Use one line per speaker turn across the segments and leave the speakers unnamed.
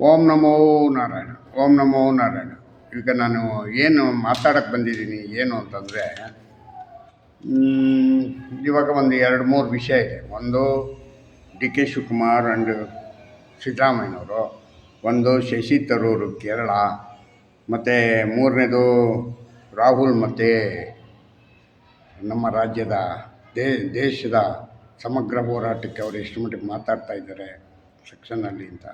ಓಂ ನಮೋ ನಾರಾಯಣ. ಓಂ ನಮೋ ನಾರಾಯಣ. ಈಗ ನಾನು ಏನು ಮಾತಾಡೋಕ್ಕೆ ಬಂದಿದ್ದೀನಿ ಏನು ಅಂತಂದರೆ, ಇವಾಗ ಒಂದು 2-3 ವಿಷಯ ಇದೆ. ಒಂದು ಡಿ ಕೆ ಶಿವಕುಮಾರ್ ಆ್ಯಂಡ್ ಸಿದ್ದರಾಮಯ್ಯನವರು, ಒಂದು ಶಶಿ ತರೂರು ಕೇರಳ, ಮತ್ತು ಮೂರನೇದು ರಾಹುಲ್ ಮತ್ತು ನಮ್ಮ ರಾಜ್ಯದ ದೇಶದ ಸಮಗ್ರ ಹೋರಾಟಕ್ಕೆ ಅವರು ಎಷ್ಟು ಮಟ್ಟಿಗೆ ಮಾತಾಡ್ತಾ ಇದ್ದಾರೆ ಸೆಕ್ಷನ್ನಲ್ಲಿ ಅಂತ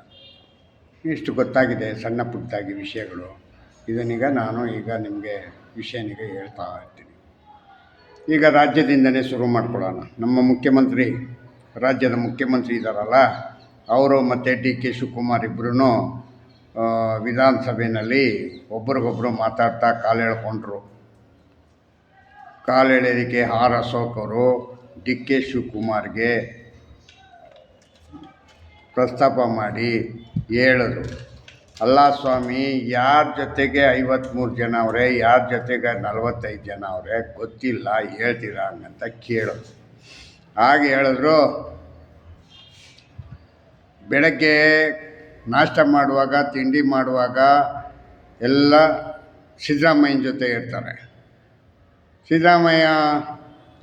ಇಷ್ಟು ಗೊತ್ತಾಗಿದೆ. ಸಣ್ಣ ಪುಟ್ಟಾಗಿ ವಿಷಯಗಳು. ಇದನ್ನೀಗ ನಾನು ನಿಮಗೆ ವಿಷಯನಿಗೆ ಹೇಳ್ತಾ ಇರ್ತೀನಿ. ಈಗ ರಾಜ್ಯದಿಂದನೇ ಶುರು ಮಾಡ್ಕೊಳ್ಳೋಣ. ನಮ್ಮ ಮುಖ್ಯಮಂತ್ರಿ, ರಾಜ್ಯದ ಮುಖ್ಯಮಂತ್ರಿ ಇದ್ದಾರಲ್ಲ, ಅವರು ಮತ್ತು ಡಿ ಕೆ ಶಿವಕುಮಾರ್ ಇಬ್ಬರೂ ವಿಧಾನಸಭೆಯಲ್ಲಿ ಒಬ್ರಿಗೊಬ್ಬರು ಮಾತಾಡ್ತಾ ಕಾಲೆಳ್ಕೊಂಡ್ರು. ಕಾಲೆಳೆಯೋದಕ್ಕೆ ಆರ್ ಅಶೋಕ್ ಅವರು ಡಿ ಕೆ ಶಿವಕುಮಾರ್ಗೆ ಪ್ರಸ್ತಾಪ ಮಾಡಿ ಹೇಳಿದ್ರು, ಅಲ್ಲ ಸ್ವಾಮಿ, ಯಾರ ಜೊತೆಗೆ 53 ಜನ ಅವರೇ, ಯಾರ ಜೊತೆಗೆ 45 ಜನ ಅವರೇ ಗೊತ್ತಿಲ್ಲ, ಹೇಳ್ತೀರಾ ಹಂಗಂತ ಕೇಳೋದು. ಹಾಗೆ ಹೇಳಿದ್ರು, ಬೆಳಗ್ಗೆ ನಾಷ್ಟ ಮಾಡುವಾಗ, ತಿಂಡಿ ಮಾಡುವಾಗ ಎಲ್ಲ ಸಿದ್ದರಾಮಯ್ಯನ ಜೊತೆ ಇರ್ತಾರೆ. ಸಿದ್ದರಾಮಯ್ಯ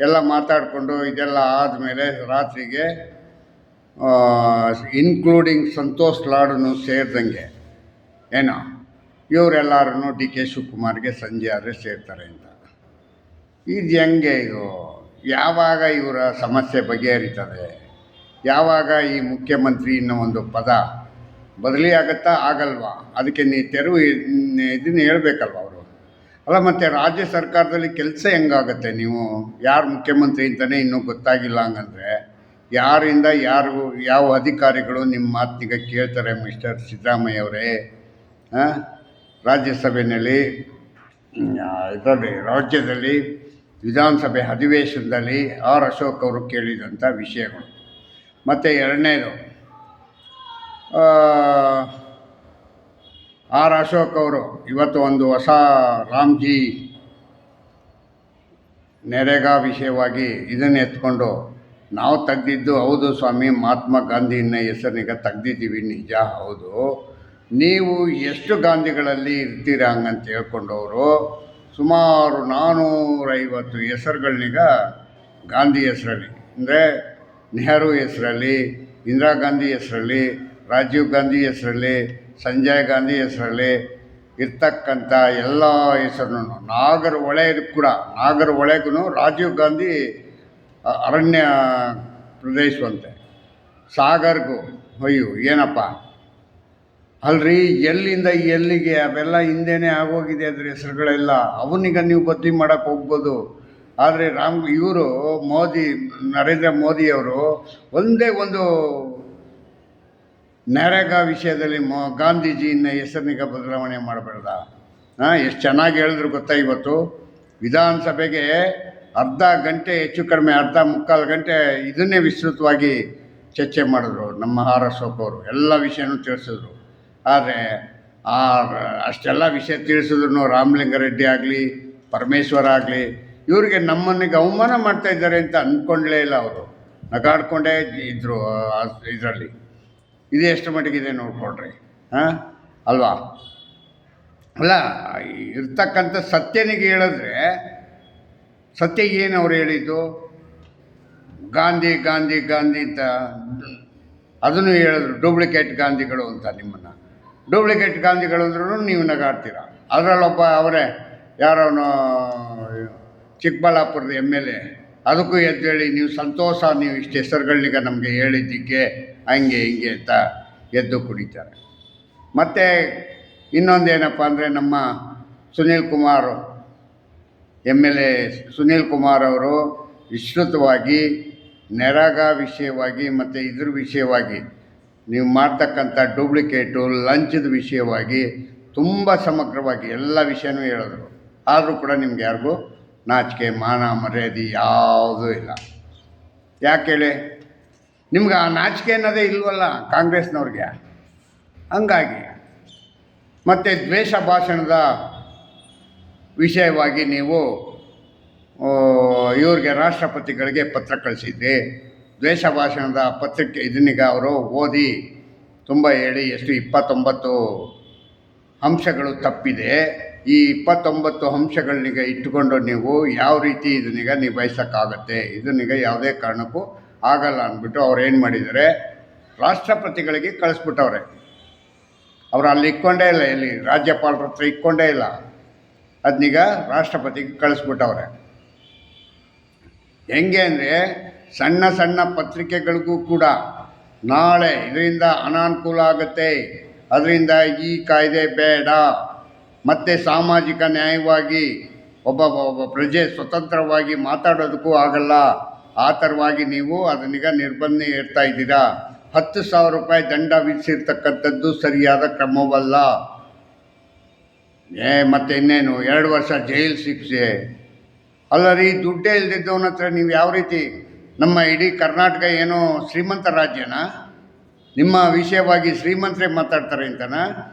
ಎಲ್ಲ ಮಾತಾಡಿಕೊಂಡು ಇದೆಲ್ಲ ಆದಮೇಲೆ ರಾತ್ರಿಗೆ ಇನ್ಕ್ಲೂಡಿಂಗ್ ಸಂತೋಷ್ ಲಾಡನ್ನು ಸೇರಿದಂಗೆ ಏನೋ ಇವರೆಲ್ಲರೂ ಡಿ ಕೆ ಶಿವಕುಮಾರ್ಗೆ ಸಂಜೆ ಆದರೆ ಸೇರ್ತಾರೆ ಅಂತ. ಇದು ಹೆಂಗೆ ಇದು? ಯಾವಾಗ ಇವರ ಸಮಸ್ಯೆ ಬಗೆಹರಿತದೆ? ಯಾವಾಗ ಈ ಮುಖ್ಯಮಂತ್ರಿ ಅನ್ನೋ ಒಂದು ಪದ ಬದಲಿ ಆಗುತ್ತಾ ಆಗಲ್ವಾ? ಅದಕ್ಕೆ ತೆರವು ಇದನ್ನು ಹೇಳ್ಬೇಕಲ್ವ ಅವರು. ಅಲ್ಲ, ಮತ್ತು ರಾಜ್ಯ ಸರ್ಕಾರದಲ್ಲಿ ಕೆಲಸ ಹೆಂಗಾಗುತ್ತೆ? ನೀವು ಯಾರು ಮುಖ್ಯಮಂತ್ರಿ ಅಂತಲೇ ಇನ್ನೂ ಗೊತ್ತಾಗಿಲ್ಲ ಹಂಗಂದರೆ ಯಾರಿಂದ ಯಾರು, ಯಾವ ಅಧಿಕಾರಿಗಳು ನಿಮ್ಮ ಮಾತಿಗೆ ಕೇಳ್ತಾರೆ ಮಿಸ್ಟರ್ ಸಿದ್ದರಾಮಯ್ಯ ಅವರೇ? ರಾಜ್ಯಸಭೆಯಲ್ಲಿ ಇದರಲ್ಲಿ ರಾಜ್ಯದಲ್ಲಿ ವಿಧಾನಸಭೆ ಅಧಿವೇಶನದಲ್ಲಿ ಆರ್ ಅಶೋಕ್ ಅವರು ಕೇಳಿದಂಥ ವಿಷಯಗಳು. ಮತ್ತು ಎರಡನೇದು, ಆರ್ ಅಶೋಕ್ ಅವರು ಇವತ್ತು ಒಂದು ಹೊಸ ರಾಮ್ಜಿ ನರೇಗಾ ವಿಷಯವಾಗಿ ಇದನ್ನು ಎತ್ಕೊಂಡು, ನಾವು ತೆಗ್ದಿದ್ದು ಹೌದು ಸ್ವಾಮಿ, ಮಹಾತ್ಮ ಗಾಂಧಿನ ಹೆಸರಿನಿಗೆ ತೆಗ್ದಿದ್ದೀವಿ, ನಿಜ ಹೌದು, ನೀವು ಎಷ್ಟು ಗಾಂಧಿಗಳಲ್ಲಿ ಇರ್ತೀರ ಹಂಗಂತ ಹೇಳ್ಕೊಂಡವರು ಸುಮಾರು 450 ಹೆಸರುಗಳನ್ನೀಗ ಗಾಂಧಿ ಹೆಸರಲ್ಲಿ, ಅಂದರೆ ನೆಹರು ಹೆಸರಲ್ಲಿ, ಇಂದಿರಾ ಗಾಂಧಿ ಹೆಸರಲ್ಲಿ, ರಾಜೀವ್ ಗಾಂಧಿ ಹೆಸರಲ್ಲಿ, ಸಂಜಯ್ ಗಾಂಧಿ ಹೆಸರಲ್ಲಿ ಇರ್ತಕ್ಕಂಥ ಎಲ್ಲ ಹೆಸರನ್ನು, ನಾಗರಹೊಳೆಗೂ ರಾಜೀವ್ ಗಾಂಧಿ ಅರಣ್ಯ ಪ್ರದೇಶವಂತೆ, ಸಾಗರ್ಗೂ ಅಯ್ಯೋ ಏನಪ್ಪ ಅಲ್ರಿ, ಎಲ್ಲಿಂದ ಎಲ್ಲಿಗೆ ಅವೆಲ್ಲ ಹಿಂದೆನೇ ಆಗೋಗಿದೆ ಅದ್ರ ಹೆಸರುಗಳೆಲ್ಲ. ಅವನಿಗ ನೀವು ಬದಲಿ ಮಾಡೋಕ್ಕೆ ಹೋಗ್ಬೋದು. ಆದರೆ ಇವರು ನರೇಂದ್ರ ಮೋದಿಯವರು ಒಂದೇ ಒಂದು ನರೇಗಾ ವಿಷಯದಲ್ಲಿ ಗಾಂಧೀಜಿನ ಹೆಸರಿನಿಗೆ ಬದಲಾವಣೆ ಮಾಡಬೇಡ್ದ? ಎಷ್ಟು ಚೆನ್ನಾಗಿ ಹೇಳಿದ್ರು ಗೊತ್ತಾ? ಇವತ್ತು ವಿಧಾನಸಭೆಗೆ ಅರ್ಧ ಗಂಟೆ, ಹೆಚ್ಚು ಕಡಿಮೆ ಮುಕ್ಕಾಲು ಗಂಟೆ ಇದನ್ನೇ ವಿಸ್ತೃತವಾಗಿ ಚರ್ಚೆ ಮಾಡಿದ್ರು ನಮ್ಮ ಆರ್ ಅಶೋಕ್ ಅವರು. ಎಲ್ಲ ವಿಷಯನೂ ತಿಳಿಸಿದ್ರು. ಆದರೆ ಅಷ್ಟೆಲ್ಲ ವಿಷಯ ತಿಳಿಸಿದ್ರು ರಾಮಲಿಂಗಾರೆಡ್ಡಿ ಆಗಲಿ, ಪರಮೇಶ್ವರ ಆಗಲಿ, ಇವರಿಗೆ ನಮ್ಮನ್ನಿಗೆ ಅವಮಾನ ಮಾಡ್ತಾಯಿದ್ದಾರೆ ಅಂತ ಅಂದ್ಕೊಂಡಲೇ ಇಲ್ಲ. ಅವರು ನಗಾಡ್ಕೊಂಡೇ ಇದ್ದರು ಇದರಲ್ಲಿ. ಇದು ಎಷ್ಟು ಮಟ್ಟಿಗಿದೆ ನೋಡ್ಕೊಳ್ರಿ, ಅಲ್ವಾ? ಅಲ್ಲ, ಇರ್ತಕ್ಕಂಥ ಸತ್ಯನಿಗೆ ಹೇಳಿದ್ರೆ ಸತ್ಯ ಏನು ಅವ್ರು ಹೇಳಿದ್ದು? ಗಾಂಧಿ ಗಾಂಧಿ ಗಾಂಧಿ ಅಂತ ಅದನ್ನು ಹೇಳಿದ್ರು, ಡೂಪ್ಲಿಕೇಟ್ ಗಾಂಧಿಗಳು ಅಂತ. ನಿಮ್ಮನ್ನು ಡೂಪ್ಲಿಕೇಟ್ ಗಾಂಧಿಗಳು ಅಂದ್ರೂ ನೀವು ನಗಾಡ್ತೀರ. ಅದರಲ್ಲೊಬ್ಬ ಅವರೇ ಯಾರವನು ಚಿಕ್ಕಬಳ್ಳಾಪುರದ MLA, ಅದಕ್ಕೂ ಎದ್ದೇಳಿ ನೀವು ಸಂತೋಷ, ನೀವು ಇಷ್ಟು ಹೆಸರುಗಳನ್ನೀಗ ನಮಗೆ ಹೇಳಿದ್ದಕ್ಕೆ ಹಂಗೆ ಹಿಂಗೆ ಅಂತ ಎದ್ದು ಕುಡಿತಾರೆ. ಮತ್ತು ಇನ್ನೊಂದೇನಪ್ಪ ಅಂದರೆ, ನಮ್ಮ ಸುನೀಲ್ ಕುಮಾರ್ MLA ಸುನೀಲ್ ಕುಮಾರ್ ಅವರು ವಿಸ್ತೃತವಾಗಿ ನರೇಗಾ ವಿಷಯವಾಗಿ ಮತ್ತು ಇದ್ರ ವಿಷಯವಾಗಿ ನೀವು ಮಾಡ್ತಕ್ಕಂಥ ಡೂಪ್ಲಿಕೇಟು, ಲಂಚದ ವಿಷಯವಾಗಿ ತುಂಬ ಸಮಗ್ರವಾಗಿ ಎಲ್ಲ ವಿಷಯನೂ ಹೇಳಿದ್ರು. ಆದರೂ ಕೂಡ ನಿಮ್ಗೆ ಯಾರಿಗೂ ನಾಚಿಕೆ, ಮಾನ, ಮರ್ಯಾದೆ ಯಾವುದೂ ಇಲ್ಲ. ಯಾಕೆ ಹೇಳಿ? ನಿಮ್ಗೆ ಆ ನಾಚಿಕೆ ಅನ್ನೋದೇ ಇಲ್ವಲ್ಲ ಕಾಂಗ್ರೆಸ್ನವ್ರಿಗೆ. ಹಂಗಾಗಿ ಮತ್ತು ದ್ವೇಷ ಭಾಷಣದ ವಿಷಯವಾಗಿ ನೀವು ಇವ್ರಿಗೆ ರಾಷ್ಟ್ರಪತಿಗಳಿಗೆ ಪತ್ರ ಕಳಿಸಿದ್ರಿ. ದ್ವೇಷ ಭಾಷಣದ ಪತ್ರಿಕೆ ಇದನ್ನೀಗ ಅವರು ಓದಿ ತುಂಬ ಹೇಳಿ ಎಷ್ಟು 29 ಅಂಶಗಳು ತಪ್ಪಿದೆ. ಈ 29 ಅಂಶಗಳನ್ನೀಗ ಇಟ್ಟುಕೊಂಡು ನೀವು ಯಾವ ರೀತಿ ಇದನ್ನೀಗ ನಿಭಾಯಿಸೋಕ್ಕಾಗತ್ತೆ, ಇದನ್ನೀಗ ಯಾವುದೇ ಕಾರಣಕ್ಕೂ ಆಗಲ್ಲ ಅಂದ್ಬಿಟ್ಟು ಅವ್ರು ಏನು ಮಾಡಿದ್ದಾರೆ, ರಾಷ್ಟ್ರಪತಿಗಳಿಗೆ ಕಳಿಸ್ಬಿಟ್ಟವ್ರೆ. ಅವರು ಅಲ್ಲಿ ಇಕ್ಕೊಂಡೇ ಇಲ್ಲ, ಎಲ್ಲಿ ರಾಜ್ಯಪಾಲರ ಹತ್ರ ಇಕ್ಕೊಂಡೇ ಇಲ್ಲ, ಅದನ್ನೀಗ ರಾಷ್ಟ್ರಪತಿಗೆ ಕಳಿಸ್ಬಿಟ್ಟವ್ರೆ. ಹೆಂಗೆ ಅಂದರೆ ಸಣ್ಣ ಸಣ್ಣ ಪತ್ರಿಕೆಗಳಿಗೂ ಕೂಡ ನಾಳೆ ಇದರಿಂದ ಅನಾನುಕೂಲ ಆಗುತ್ತೆ, ಅದರಿಂದ ಈ ಕಾಯ್ದೆ ಬೇಡ, ಮತ್ತು ಸಾಮಾಜಿಕ ನ್ಯಾಯವಾಗಿ ಒಬ್ಬ ಪ್ರಜೆ ಸ್ವತಂತ್ರವಾಗಿ ಮಾತಾಡೋದಕ್ಕೂ ಆಗಲ್ಲ, ಆ ಥರವಾಗಿ ನೀವು ಅದನ್ನೀಗ ನಿರ್ಬಂಧ ಇರ್ತಾ ಇದ್ದೀರಾ. 10,000 ರೂಪಾಯಿ ದಂಡ ವಿಧಿಸಿರ್ತಕ್ಕಂಥದ್ದು ಸರಿಯಾದ ಕ್ರಮವಲ್ಲ. ಮತ್ತು ಇನ್ನೇನು 2 ವರ್ಷ ಜೈಲು ಶಿಕ್ಷೆ ಅಲ್ಲ ರೀ. ದುಡ್ಡೇ ಇಲ್ದಿದ್ದವನ ಹತ್ರ ನೀವು ಯಾವ ರೀತಿ, ನಮ್ಮ ಇಡೀ ಕರ್ನಾಟಕ ಏನೋ ಶ್ರೀಮಂತ ರಾಜ್ಯನ, ನಿಮ್ಮ ವಿಷಯವಾಗಿ ಶ್ರೀಮಂತರೇ ಮಾತಾಡ್ತಾರೆ ಅಂತನ.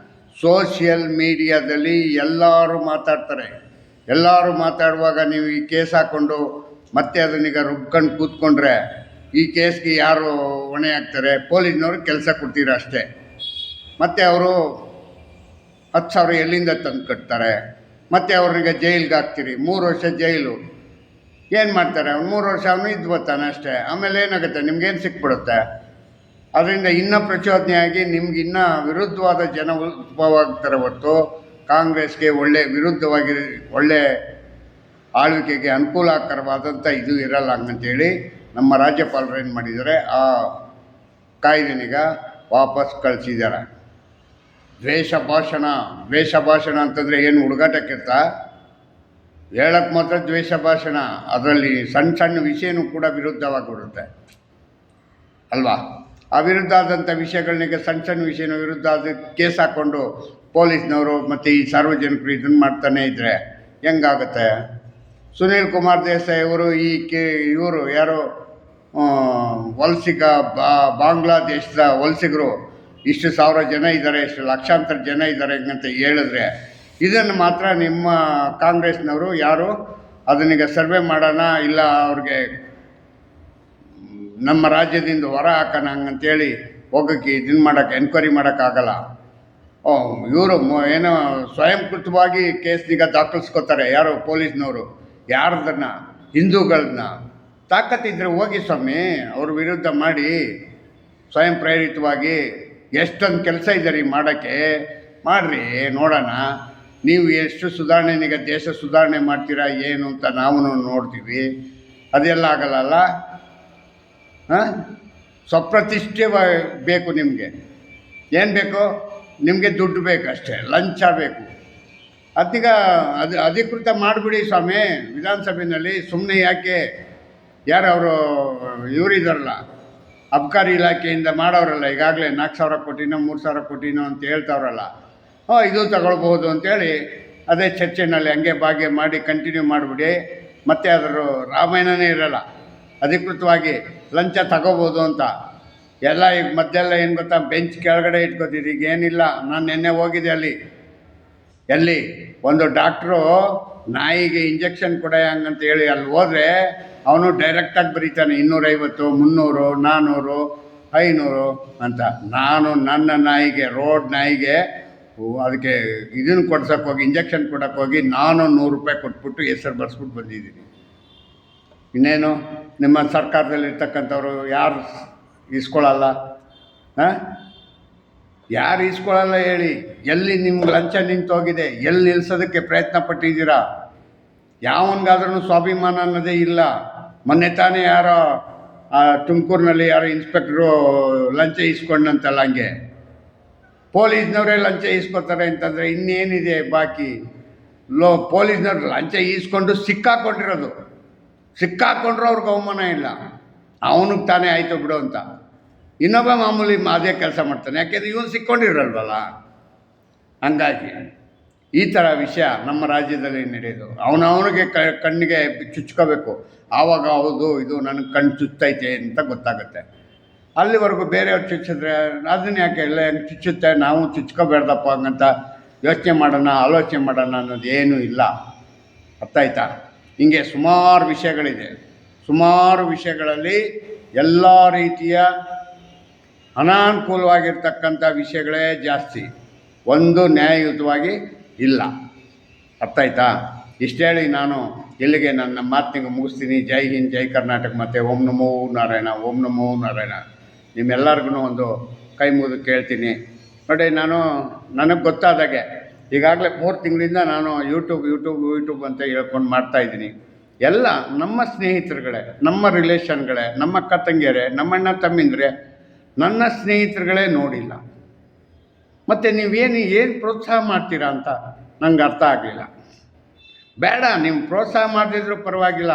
ಸೋಷಿಯಲ್ ಮೀಡಿಯಾದಲ್ಲಿ ಎಲ್ಲರೂ ಮಾತಾಡ್ತಾರೆ. ಎಲ್ಲರೂ ಮಾತಾಡುವಾಗ ನೀವು ಈ ಕೇಸ್ ಹಾಕ್ಕೊಂಡು ಮತ್ತೆ ಅದನ್ನೀಗ ರುಬ್ಕೊಂಡು ಕೂತ್ಕೊಂಡ್ರೆ ಈ ಕೇಸ್ಗೆ ಯಾರು ಹೊಣೆ ಆಗ್ತಾರೆ? ಪೊಲೀಸ್ನವ್ರಿಗೆ ಕೆಲಸ ಕೊಡ್ತೀರ ಅಷ್ಟೇ. ಮತ್ತು ಅವರು 10,000 ಎಲ್ಲಿಂದ ತಂದು ಕಟ್ತಾರೆ? ಮತ್ತು ಅವ್ರಿಗೆ ಜೈಲಿಗೆ ಹಾಕ್ತೀರಿ, 3 ವರ್ಷ ಜೈಲು. ಏನು ಮಾಡ್ತಾರೆ? ಅವ್ನು 3 ವರ್ಷ ಅವನು ಇದ್ದು ಬರ್ತಾನೆ ಅಷ್ಟೇ. ಆಮೇಲೆ ಏನಾಗುತ್ತೆ? ನಿಮ್ಗೇನು ಸಿಕ್ಬಿಡುತ್ತೆ? ಅದರಿಂದ ಇನ್ನೂ ಪ್ರಚೋದನೆಯಾಗಿ ನಿಮ್ಗೆ ಇನ್ನೂ ವಿರುದ್ಧವಾದ ಜನ ಉದ್ಭವವಾಗ್ತಾರೆ ಹೊರತು ಕಾಂಗ್ರೆಸ್ಗೆ ವಿರುದ್ಧವಾಗಿ ಒಳ್ಳೆ ಆಳ್ವಿಕೆಗೆ ಅನುಕೂಲಕರವಾದಂಥ ಇದು ಇರಲ್ಲ. ಹಂಗಂತೇಳಿ ನಮ್ಮ ರಾಜ್ಯಪಾಲರು ಏನು ಮಾಡಿದ್ದಾರೆ, ಆ ಕಾಯ್ದೆನೀಗ ವಾಪಸ್ ಕಳಿಸಿದ್ದಾರೆ. ದ್ವೇಷ ಭಾಷಣ ಅಂತಂದರೆ ಏನು ಹುಡುಗಾಟಕ್ಕಿರ್ತ? ಹೇಳಕ್ಕೆ ಮಾತ್ರ ದ್ವೇಷ ಭಾಷಣ, ಅದರಲ್ಲಿ ಸಣ್ಣ ಸಣ್ಣ ವಿಷಯನೂ ಕೂಡ ವಿರುದ್ಧವಾಗಿಬಿಡುತ್ತೆ ಅಲ್ವಾ? ಆ ವಿರುದ್ಧ ಆದಂಥ ವಿಷಯಗಳನ್ನೀಗ ಸಣ್ಣ ಸಣ್ಣ ವಿಷಯನ ವಿರುದ್ಧ ಅದು ಕೇಸ್ ಹಾಕ್ಕೊಂಡು ಪೊಲೀಸ್ನವರು ಮತ್ತು ಈ ಸಾರ್ವಜನಿಕರು ಇದನ್ನು ಮಾಡ್ತಾನೆ ಇದ್ದರೆ ಹೆಂಗಾಗುತ್ತೆ? ಸುನೀಲ್ ಕುಮಾರ್ ದೇಸಾಯಿ ಅವರು ಇವರು ಯಾರೋ ವಲಸಿಗ ಬಾಂಗ್ಲಾದೇಶದ ವಲಸಿಗರು ಇಷ್ಟು 1,000 ಜನ ಇದ್ದಾರೆ, ಇಷ್ಟು ಲಕ್ಷಾಂತರ ಜನ ಇದ್ದಾರೆ ಅಂತ ಹೇಳಿದ್ರೆ, ಇದನ್ನು ಮಾತ್ರ ನಿಮ್ಮ ಕಾಂಗ್ರೆಸ್ನವರು ಯಾರು ಅದನ್ನೀಗ ಸರ್ವೆ ಮಾಡೋಣ, ಇಲ್ಲ ಅವ್ರಿಗೆ ನಮ್ಮ ರಾಜ್ಯದಿಂದ ಹೊರ ಹಾಕೋಣ ಹಂಗಂತೇಳಿ ಹೋಗೋಕ್ಕೆ ಇದನ್ನು ಮಾಡೋಕ್ಕೆ ಎನ್ಕ್ವೈರಿ ಮಾಡೋಕ್ಕಾಗಲ್ಲ. ಇವರು ಏನೋ ಸ್ವಯಂಕೃತವಾಗಿ ಕೇಸ್ನೀಗ ದಾಖಲಿಸ್ಕೋತಾರೆ ಯಾರು ಪೊಲೀಸ್ನವರು. ಯಾರ್ದನ್ನ? ಹಿಂದೂಗಳನ್ನ. ತಾಕತ್ತಿದ್ರೆ ಹೋಗಿ ಸ್ವಾಮಿ, ಅವ್ರ ವಿರುದ್ಧ ಮಾಡಿ ಸ್ವಯಂ ಪ್ರೇರಿತವಾಗಿ. ಎಷ್ಟೊಂದು ಕೆಲಸ ಇದೆ ರೀ ಮಾಡೋಕ್ಕೆ, ಮಾಡಿರಿ ನೋಡೋಣ. ನೀವು ಎಷ್ಟು ಸುಧಾರಣೆನೀಗ ದೇಶ ಸುಧಾರಣೆ ಮಾಡ್ತೀರಾ ಏನು ಅಂತ ನಾವು ನೋಡ್ತೀವಿ. ಅದೆಲ್ಲ ಆಗಲ್ಲ. ಸ್ವಪ್ರತಿಷ್ಠೆ ಬೇಕು ನಿಮಗೆ. ಏನು ಬೇಕು? ನಿಮಗೆ ದುಡ್ಡು ಬೇಕಷ್ಟೇ, ಲಂಚ ಬೇಕು. ಅದೀಗ ಅಧಿಕೃತ ಮಾಡಿಬಿಡಿ ಸ್ವಾಮಿ ವಿಧಾನಸಭೆಯಲ್ಲಿ. ಸುಮ್ಮನೆ ಯಾಕೆ? ಯಾರು ಅವರು ಇವರಿದಾರಲ್ಲ, ಅಬ್ಕಾರಿ ಇಲಾಖೆಯಿಂದ ಮಾಡೋರಲ್ಲ, ಈಗಾಗಲೇ 4,000 ಕೋಟಿನೋ 3,000 ಕೋಟಿನೋ ಅಂತ ಹೇಳ್ತಾವ್ರಲ್ಲ, ಇದು ತಗೊಳ್ಬೋದು ಅಂತೇಳಿ ಅದೇ ಚರ್ಚೆನಲ್ಲಿ ಹಂಗೆ ಭಾಗ್ಯ ಮಾಡಿ ಕಂಟಿನ್ಯೂ ಮಾಡಿಬಿಡಿ. ಮತ್ತು ಅದರ ರಾಮಾಯಣನೇ ಇರಲ್ಲ, ಅಧಿಕೃತವಾಗಿ ಲಂಚ ತಗೋಬೋದು ಅಂತ ಎಲ್ಲ. ಈಗ ಮದ್ದೆಲ್ಲ ಏನು ಗೊತ್ತಾ, ಬೆಂಚ್ ಕೆಳಗಡೆ ಇಟ್ಕೋತೀರಿ. ಈಗ ಏನಿಲ್ಲ. ನಾನು ನಿನ್ನೆ ಹೋಗಿದ್ದೆ ಎಲ್ಲಿ ಒಂದು ಡಾಕ್ಟ್ರು ನಾಯಿಗೆ ಇಂಜೆಕ್ಷನ್ ಕೊಡೆ ಹಂಗಂತ ಹೇಳಿ ಅಲ್ಲಿ ಹೋದರೆ ಅವನು ಡೈರೆಕ್ಟಾಗಿ ಬರೀತಾನೆ 250, 300, 400, 500 ಅಂತ. ನಾನು ನನ್ನ ನಾಯಿಗೆ, ರೋಡ್ ನಾಯಿಗೆ ಅದಕ್ಕೆ ಇದನ್ನು ಕೊಡ್ಸೋಕೆ ಹೋಗಿ, ಇಂಜೆಕ್ಷನ್ ಕೊಡೋಕ್ಕೆ ಹೋಗಿ ನಾನು 100 ರೂಪಾಯಿ ಕೊಟ್ಬಿಟ್ಟು ಹೆಸರು ಬರ್ಸ್ಬಿಟ್ಟು ಬಂದಿದ್ದೀನಿ. ಇನ್ನೇನು ನಿಮ್ಮ ಸರ್ಕಾರದಲ್ಲಿರ್ತಕ್ಕಂಥವ್ರು ಯಾರು ಇಸ್ಕೊಳ್ಳಲ್ಲ? ಯಾರು ಇಸ್ಕೊಳ್ಳಲ್ಲ ಹೇಳಿ? ಎಲ್ಲಿ ನಿಮ್ಗೆ ಲಂಚ ನಿಂತೋಗಿದೆ? ಎಲ್ಲಿ ನಿಲ್ಲಿಸೋದಕ್ಕೆ ಪ್ರಯತ್ನ ಪಟ್ಟಿದ್ದೀರಾ? ಯಾವನಿಗಾದ್ರೂ ಸ್ವಾಭಿಮಾನ ಅನ್ನೋದೇ ಇಲ್ಲ. ಮೊನ್ನೆ ತಾನೇ ಯಾರೋ ತುಮಕೂರಿನಲ್ಲಿ ಯಾರೋ ಇನ್ಸ್ಪೆಕ್ಟ್ರು ಲಂಚ ಇಸ್ಕೊಂಡಂತಲ್ಲ, ಹಂಗೆ ಪೊಲೀಸ್ನವರೇ ಲಂಚ ಇಸ್ಕೊತಾರೆ ಅಂತಂದರೆ ಇನ್ನೇನಿದೆ ಬಾಕಿ? ಪೊಲೀಸ್ನವ್ರು ಲಂಚ ಈಸ್ಕೊಂಡು ಸಿಕ್ಕಾಕೊಂಡ್ರು ಅವ್ರಿಗೆ ಅವಮಾನ ಇಲ್ಲ, ಅವನಿಗೆ ತಾನೇ ಆಯಿತು ಬಿಡು ಅಂತ. ಇನ್ನೊಬ್ಬ ಮಾಮೂಲಿ ಅದೇ ಕೆಲಸ ಮಾಡ್ತಾನೆ, ಯಾಕೆಂದರೆ ಇವನು ಸಿಕ್ಕೊಂಡಿರಲ್ವಲ್ಲ. ಹಂಗಾಗಿ ಈ ಥರ ವಿಷಯ ನಮ್ಮ ರಾಜ್ಯದಲ್ಲಿ ನಡೆಯೋದು. ಅವನಿಗೆ ಕಣ್ಣಿಗೆ ಚುಚ್ಕೋಬೇಕು, ಆವಾಗ ಹೌದು ಇದು ನನಗೆ ಕಣ್ಣು ಚುಚ್ಚೈತೆ ಅಂತ ಗೊತ್ತಾಗುತ್ತೆ. ಅಲ್ಲಿವರೆಗೂ ಬೇರೆಯವ್ರು ಚುಚ್ಚಿದ್ರೆ ಅದನ್ನ ಯಾಕೆ ಎಲ್ಲ ಹೆಂಗೆ ಚುಚ್ಚುತ್ತೆ, ನಾವು ಚುಚ್ಕೋಬೇಡ್ದಪ್ಪ ಹಂಗಂತ ಆಲೋಚನೆ ಮಾಡೋಣ ಅನ್ನೋದು ಏನೂ ಇಲ್ಲ. ಅರ್ಥ ಆಯ್ತಾ? ಹಿಂಗೆ ಸುಮಾರು ವಿಷಯಗಳಿದೆ. ಸುಮಾರು ವಿಷಯಗಳಲ್ಲಿ ಎಲ್ಲ ರೀತಿಯ ಅನಾನುಕೂಲವಾಗಿರ್ತಕ್ಕಂಥ ವಿಷಯಗಳೇ ಜಾಸ್ತಿ, ಒಂದು ನ್ಯಾಯಯುತವಾಗಿ ಇಲ್ಲ. ಅರ್ಥ ಆಯ್ತಾ? ಇಷ್ಟು ಹೇಳಿ ನಾನು ಇಲ್ಲಿಗೆ ನನ್ನ ಮಾತಿಗೆ ಮುಗಿಸ್ತೀನಿ. ಜೈ ಹಿಂದ್, ಜೈ ಕರ್ನಾಟಕ, ಮತ್ತು ಓಂ ನಮೋ ನಾರಾಯಣ, ಓಂ ನಮೋ ನಾರಾಯಣ. ನಿಮ್ಮೆಲ್ಲರಿಗೂ ಒಂದು ಕೈ ಮುಗಿದು ಕೇಳ್ತೀನಿ ನೋಡಿ. ನನಗೆ ಗೊತ್ತಾದಾಗೆ ಈಗಾಗಲೇ 3 ತಿಂಗಳಿಂದ ನಾನು ಯೂಟ್ಯೂಬ್ ಅಂತ ಹೇಳ್ಕೊಂಡು ಮಾಡ್ತಾಯಿದ್ದೀನಿ. ಎಲ್ಲ ನಮ್ಮ ಸ್ನೇಹಿತರುಗಳೇ, ನಮ್ಮ ರಿಲೇಷನ್ಗಳೇ, ನಮ್ಮ ಅಕ್ಕ ತಂಗಿಯರೇ, ನಮ್ಮ ಅಣ್ಣ ತಮ್ಮಿಂದ್ರೆ, ನನ್ನ ಸ್ನೇಹಿತರುಗಳೇ ನೋಡಿಲ್ಲ. ಮತ್ತು ಏನು ಪ್ರೋತ್ಸಾಹ ಮಾಡ್ತೀರಾ ಅಂತ ನಂಗೆ ಅರ್ಥ ಆಗಲಿಲ್ಲ. ಬೇಡ, ನೀವು ಪ್ರೋತ್ಸಾಹ ಮಾಡದಿದ್ರೂ ಪರವಾಗಿಲ್ಲ,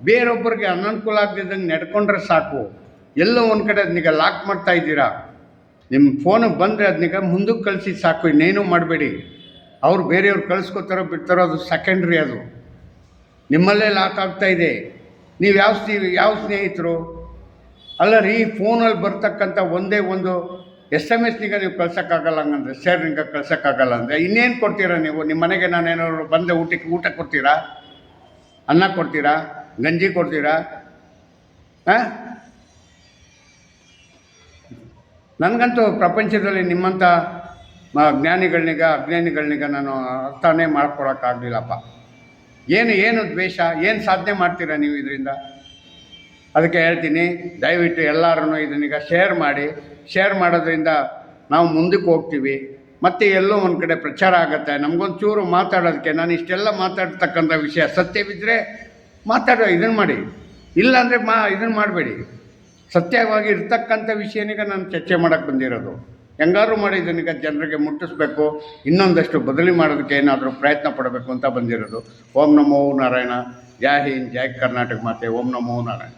ಬೇರೊಬ್ಬರಿಗೆ ಅನನುಕೂಲ ಆಗದಿದ್ದಂಗೆ ನಡ್ಕೊಂಡ್ರೆ ಸಾಕು. ಎಲ್ಲೋ ಒಂದು ಕಡೆ ಅದನ್ನೀಗ ಲಾಕ್ ಮಾಡ್ತಾ ಇದ್ದೀರಾ. ನಿಮ್ಮ ಫೋನಿಗೆ ಬಂದರೆ ಅದನ್ನೀಗ ಮುಂದಕ್ಕೆ ಕಳಿಸಿ ಸಾಕು, ಇನ್ನೇನೂ ಮಾಡಬೇಡಿ. ಅವ್ರು ಬೇರೆಯವ್ರು ಕಳಿಸ್ಕೊತಾರೋ ಬಿಡ್ತಾರೋ ಅದು ಸೆಕೆಂಡ್ರಿ. ಅದು ನಿಮ್ಮಲ್ಲೇ ಲಾಕ್ ಆಗ್ತಾಯಿದೆ. ನೀವು ಯಾವ ಸ್ನೇಹಿತರು ಅಲ್ಲ ರೀ. ಫೋನಲ್ಲಿ ಬರ್ತಕ್ಕಂಥ ಒಂದೇ ಒಂದು SMS ನೀವು ಕಳ್ಸೋಕ್ಕಾಗಲ್ಲ ಹಂಗಂದ್ರೆ, ಶೇರ್ನಿಂಗ ಕಳ್ಸೋಕ್ಕಾಗಲ್ಲ ಅಂದರೆ ಇನ್ನೇನು ಕೊಡ್ತೀರಾ ನೀವು? ನಿಮ್ಮ ಮನೆಗೆ ನಾನೇನಾದ್ರು ಬಂದೆ ಊಟ ಕೊಡ್ತೀರಾ? ಅನ್ನ ಕೊಡ್ತೀರಾ? ಗಂಜಿ ಕೊಡ್ತೀರಾ? ನನಗಂತೂ ಪ್ರಪಂಚದಲ್ಲಿ ನಿಮ್ಮಂಥ ಅಜ್ಞಾನಿಗಳನ್ನೀಗ ನಾನು ಅರ್ಥನೇ ಮಾಡ್ಕೊಳಕ್ಕಾಗಲಿಲ್ಲಪ್ಪ. ಏನು ದ್ವೇಷ, ಏನು ಸಾಧನೆ ಮಾಡ್ತೀರಾ ನೀವು ಇದರಿಂದ? ಅದಕ್ಕೆ ಹೇಳ್ತೀನಿ, ದಯವಿಟ್ಟು ಎಲ್ಲರೂ ಇದನ್ನೀಗ ಶೇರ್ ಮಾಡೋದ್ರಿಂದ ನಾವು ಮುಂದಕ್ಕೆ ಹೋಗ್ತೀವಿ. ಮತ್ತು ಎಲ್ಲೋ ಒಂದು ಕಡೆ ಪ್ರಚಾರ ಆಗುತ್ತೆ. ನಮಗೊಂಚೂರು ಮಾತಾಡೋದಕ್ಕೆ, ನಾನು ಇಷ್ಟೆಲ್ಲ ಮಾತಾಡ್ತಕ್ಕಂಥ ವಿಷಯ ಸತ್ಯವಿದ್ದರೆ ಇದನ್ನು ಮಾಡಿ, ಇಲ್ಲಾಂದರೆ ಇದನ್ನು ಮಾಡಬೇಡಿ. ಸತ್ಯವಾಗಿ ಇರ್ತಕ್ಕಂಥ ವಿಷಯನೀಗ ನಾನು ಚರ್ಚೆ ಮಾಡೋಕ್ಕೆ ಬಂದಿರೋದು. ಹೆಂಗಾದ್ರೂ ಮಾಡಿ ಇದನ್ನೀಗ ಜನರಿಗೆ ಮುಟ್ಟಿಸ್ಬೇಕು, ಇನ್ನೊಂದಷ್ಟು ಬದಲಿ ಮಾಡೋದಕ್ಕೆ ಏನಾದರೂ ಪ್ರಯತ್ನ ಪಡಬೇಕು ಅಂತ ಬಂದಿರೋದು. ಓಂ ನಮೋ ನಾರಾಯಣ. ಜೈ ಹಿಂದ್, ಜೈ ಕರ್ನಾಟಕ ಮಾತೆ. ಓಂ ನಮೋ ನಾರಾಯಣ.